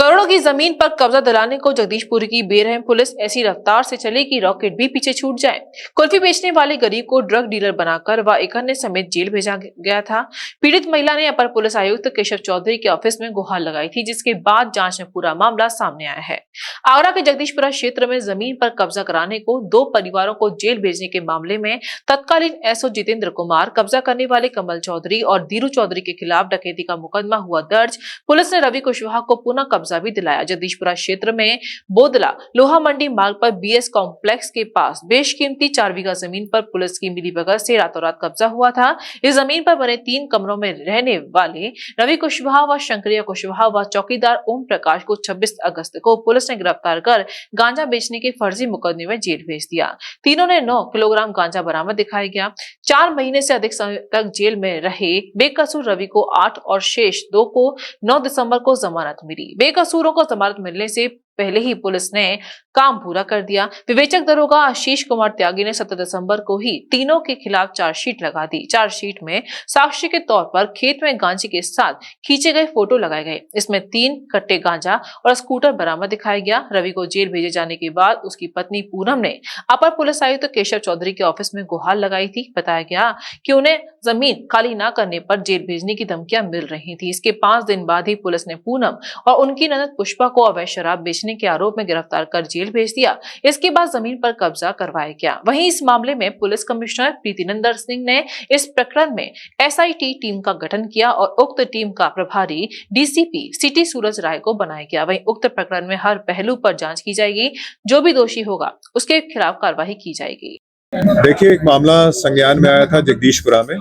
करोड़ों की जमीन पर कब्जा दिलाने को जगदीशपुर की बेरहम पुलिस ऐसी रफ्तार से चली कि रॉकेट भी पीछे छूट जाए। कुल्फी बेचने वाले गरीब को ड्रग डीलर बनाकर व एक अन्य समेत जेल भेजा गया था। पीड़ित महिला ने अपर पुलिस आयुक्त केशव चौधरी के ऑफिस में गुहार लगाई थी, जिसके बाद जांच में पूरा मामला सामने आया है। आगरा के जगदीशपुरा क्षेत्र में जमीन पर कब्जा कराने को दो परिवारों को जेल भेजने के मामले में तत्कालीन एसओ जितेंद्र कुमार, कब्जा करने वाले कमल चौधरी और धीरू चौधरी के खिलाफ डकैती का मुकदमा हुआ दर्ज। पुलिस ने रवि कुशवाहा को पुनः कब्जा भी दिलाया। जगदीशपुरा क्षेत्र में बोदला लोहा मंडी मार्ग पर बीएस कॉम्प्लेक्स के पास बेशकीमती 4 बीघा जमीन पर पुलिस की मिलीभगत से रातों रात कब्जा हुआ था। इस जमीन पर बने 3 कमरों में रहने वाले रवि कुशवाहा व शंकरिया कुशवाहा व चौकीदार ओम प्रकाश को 26 अगस्त को पुलिस ने गिरफ्तार कर गांजा बेचने के फर्जी मुकदमे में जेल भेज दिया। तीनों ने 9 किलोग्राम गांजा बरामद दिखाया गया। 4 महीने से अधिक समय तक जेल में रहे बेकसूर रवि को 8 और शेष 2 को 9 दिसंबर को जमानत मिली। बेकसूरों को जमानत मिलने से पहले ही पुलिस ने काम पूरा कर दिया। विवेचक दरोगा आशीष कुमार त्यागी ने 17 दिसंबर को ही तीनों के खिलाफ चार्जशीट लगा दी। चार्जशीट में साक्ष्य के तौर पर खेत में गांजे के साथ खींचे गए फोटो लगाए गए। इसमें 3 कट्टे गांजा और स्कूटर बरामद दिखाया गया। रवि को जेल भेजे जाने के बाद उसकी पत्नी पूनम ने अपर पुलिस आयुक्त केशव चौधरी के ऑफिस में गुहार लगाई थी। बताया गया कि उन्हें जमीन खाली न करने पर जेल भेजने की धमकियां मिल रही थी। इसके 5 दिन बाद ही पुलिस ने पूनम और उनकी ननद पुष्पा को अवैध शराब बेचने के आरोप में गिरफ्तार कर जेल भेज दिया। इसके बाद जमीन पर कब्जा करवाया गया। वहीं इस मामले में पुलिस कमिश्नर प्रीतिनंदन सिंह ने इस प्रकरण में एसआईटी टीम का गठन किया और उक्त टीम का प्रभारी डीसीपी सिटी सूरज राय को बनाया गया। वहीं उक्त प्रकरण में हर पहलू पर जांच की जाएगी। जो भी दोषी होगा उसके खिलाफ कार्रवाई की जाएगी। देखिए, एक मामला संज्ञान में आया था जगदीशपुरा में,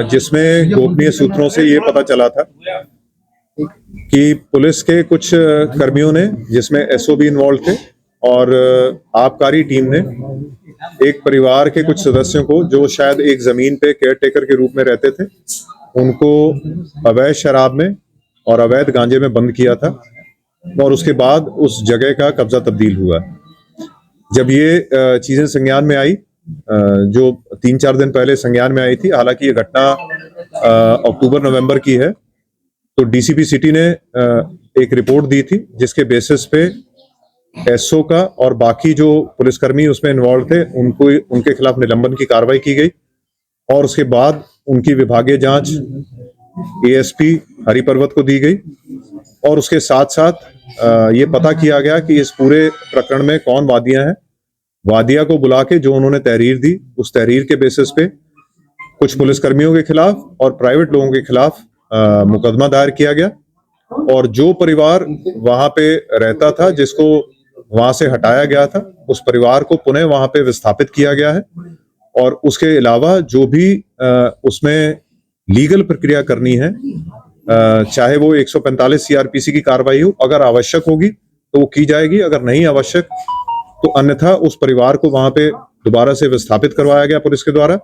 जिसमें गोपनीय सूत्रों से ये पता चला था कि पुलिस के कुछ कर्मियों ने, जिसमें एसओ भी इन्वॉल्व थे, और आबकारी टीम ने एक परिवार के कुछ सदस्यों को, जो शायद एक जमीन पे केयरटेकर के रूप में रहते थे, उनको अवैध शराब में और अवैध गांजे में बंद किया था और उसके बाद उस जगह का कब्जा तब्दील हुआ। जब ये चीजें संज्ञान में आई, जो 3-4 दिन पहले संज्ञान में आई थी, हालांकि ये घटना अक्टूबर-नवंबर की है, तो डीसीपी सिटी ने एक रिपोर्ट दी थी, जिसके बेसिस पे एसओ का और बाकी जो पुलिसकर्मी उसमें इन्वॉल्व थे उनके खिलाफ निलंबन की कार्रवाई की गई और उसके बाद उनकी विभागीय जांच एएसपी हरिपर्वत को दी गई और उसके साथ साथ ये पता किया गया कि इस पूरे प्रकरण में कौन वादियां हैं। वादिया को बुला के जो उन्होंने तहरीर दी, उस तहरीर के बेसिस पे कुछ पुलिसकर्मियों के खिलाफ और प्राइवेट लोगों के खिलाफ मुकदमा दायर किया गया और जो परिवार वहां पे रहता था, जिसको वहां से हटाया गया था, उस परिवार को पुनः वहां पे विस्थापित किया गया है। और उसके अलावा जो भी उसमें लीगल प्रक्रिया करनी है, चाहे वो 145 सीआरपीसी की कार्रवाई हो, अगर आवश्यक होगी तो वो की जाएगी, अगर नहीं आवश्यक तो अन्यथा उस परिवार को वहां पे दोबारा से विस्थापित करवाया गया पुलिस के द्वारा।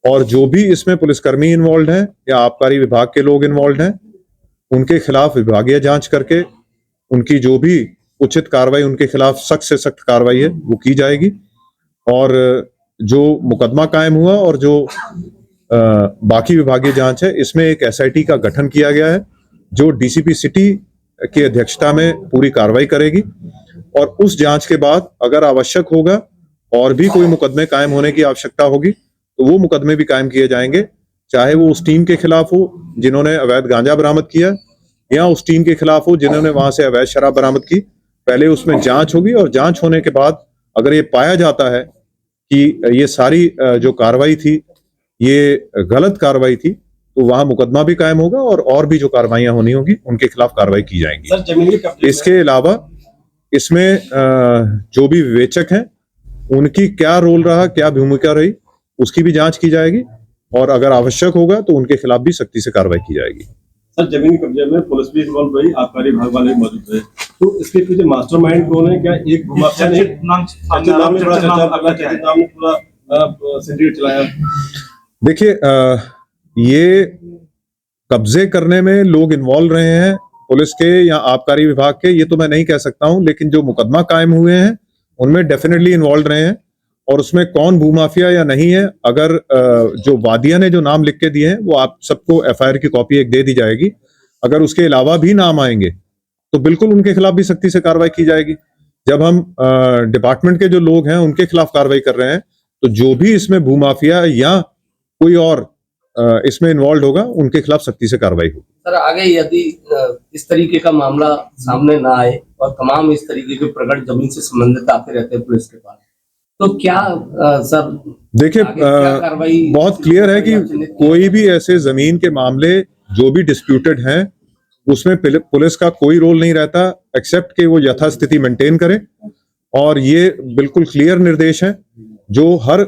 और जो भी इसमें पुलिसकर्मी इन्वॉल्व हैं या आबकारी विभाग के लोग इन्वॉल्व हैं, उनके खिलाफ विभागीय जांच करके उनकी जो भी उचित कार्रवाई, उनके खिलाफ सख्त से सख्त कार्रवाई है वो की जाएगी। और जो मुकदमा कायम हुआ और जो बाकी विभागीय जांच है, इसमें एक एसआईटी का गठन किया गया है, जो डीसीपी सिटी की अध्यक्षता में पूरी कार्रवाई करेगी और उस जांच के बाद अगर आवश्यक होगा और भी कोई मुकदमे कायम होने की आवश्यकता होगी तो वो मुकदमे भी कायम किए जाएंगे, चाहे वो उस टीम के खिलाफ हो जिन्होंने अवैध गांजा बरामद किया या उस टीम के खिलाफ हो जिन्होंने वहां से अवैध शराब बरामद की। पहले उसमें जांच होगी और जांच होने के बाद अगर ये पाया जाता है कि ये सारी जो कार्रवाई थी ये गलत कार्रवाई थी, तो वहां मुकदमा भी कायम होगा और भी जो कार्रवाइयां होनी होगी उनके खिलाफ कार्रवाई की जाएंगी। इसके अलावा इसमें जो भी विवेचक हैं उनकी क्या रोल रहा, क्या भूमिका रही, उसकी भी जांच की जाएगी और अगर आवश्यक होगा तो उनके खिलाफ भी सख्ती से कार्रवाई की जाएगी। सर, जमीन कब्जे में पुलिस भी इन्वॉल्व रही, आबकारी विभाग वाले मौजूद रहे, तो इसके पीछे मास्टरमाइंड कौन है? क्या एक भूमाफिया ने पूरा सिंडिकेट चलाया? देखिए, ये कब्जे करने में लोग इन्वॉल्व रहे हैं पुलिस के या आबकारी विभाग के, ये तो मैं नहीं कह सकता हूं, लेकिन जो मुकदमा कायम हुए हैं उनमें डेफिनेटली इन्वॉल्व रहे हैं। और उसमें कौन भूमाफिया या नहीं है, अगर जो वादिया ने जो नाम लिख के दिए हैं वो आप सबको एफआईआर की कॉपी एक दे दी जाएगी। अगर उसके अलावा भी नाम आएंगे तो बिल्कुल उनके खिलाफ भी सख्ती से कार्रवाई की जाएगी। जब हम डिपार्टमेंट के जो लोग हैं उनके खिलाफ कार्रवाई कर रहे हैं, तो जो भी इसमें भूमाफिया या कोई और इसमें इन्वॉल्व होगा उनके खिलाफ सख्ती से कार्रवाई होगी। सर आगे यदि इस तरीके का मामला सामने ना आए और तमाम इस तरीके के प्रकरण जमीन से संबंधित आते रहते हैं पुलिस के पास, तो क्या सर देखिए आगे क्या कार्रवाई बहुत क्लियर है कि कोई भी ऐसे जमीन के मामले जो भी डिस्प्यूटेड हैं उसमें पुलिस का कोई रोल नहीं रहता एक्सेप्ट कि वो यथास्थिति मेंटेन करे। और ये बिल्कुल क्लियर निर्देश हैं जो हर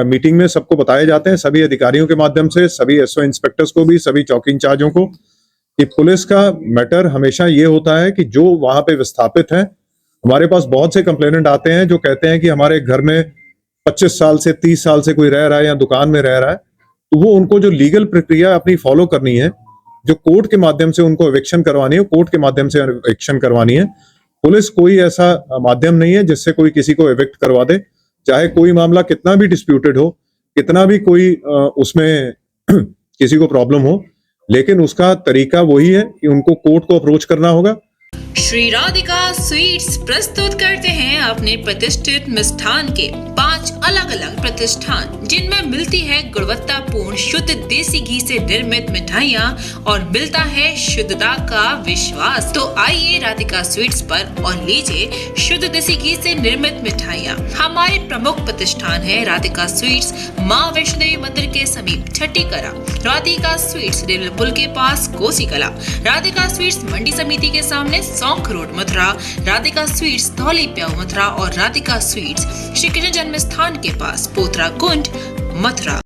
मीटिंग में सबको बताए जाते हैं, सभी अधिकारियों के माध्यम से, सभी एसओ इंस्पेक्टर्स को भी, सभी चौकी इंचार्जों को, कि पुलिस का मैटर हमेशा ये होता है कि जो वहां पे विस्थापित हैं, हमारे पास बहुत से कंप्लेनेंट आते हैं जो कहते हैं कि हमारे घर में 25 साल से 30 साल से कोई रह रहा है या दुकान में रह रहा है, तो वो उनको जो लीगल प्रक्रिया अपनी फॉलो करनी है, जो कोर्ट के माध्यम से उनको एविक्शन करवानी है, कोर्ट के माध्यम से एविक्शन करवानी है। पुलिस कोई ऐसा माध्यम नहीं है जिससे कोई किसी को एविक्ट करवा दे, चाहे कोई मामला कितना भी डिस्प्यूटेड हो, कितना भी कोई उसमें किसी को प्रॉब्लम हो, लेकिन उसका तरीका वही है कि उनको कोर्ट को अप्रोच करना होगा। श्री राधिका स्वीट्स प्रस्तुत करते हैं अपने प्रतिष्ठित मिष्ठान के 5 अलग अलग प्रतिष्ठान, जिनमें मिलती है गुणवत्तापूर्ण शुद्ध देसी घी से निर्मित मिठाइयाँ और मिलता है शुद्धता का विश्वास। तो आइए राधिका स्वीट्स पर और लीजिए शुद्ध देसी घी से निर्मित मिठाइयाँ। हमारे प्रमुख प्रतिष्ठान है राधिका स्वीट्स, माँ वैष्णो देवी मंदिर के समीप छठी कला, राधिका स्वीट्स रेलवे पुल के पास कोसी कला, राधिका स्वीट्स मंडी समिति के सामने सौंख रोड मथुरा, राधिका स्वीट्स धौली प्याऊ मथुरा और राधिका स्वीट्स श्री कृष्ण जन्म स्थान के पास पोथरा कुंड मथुरा।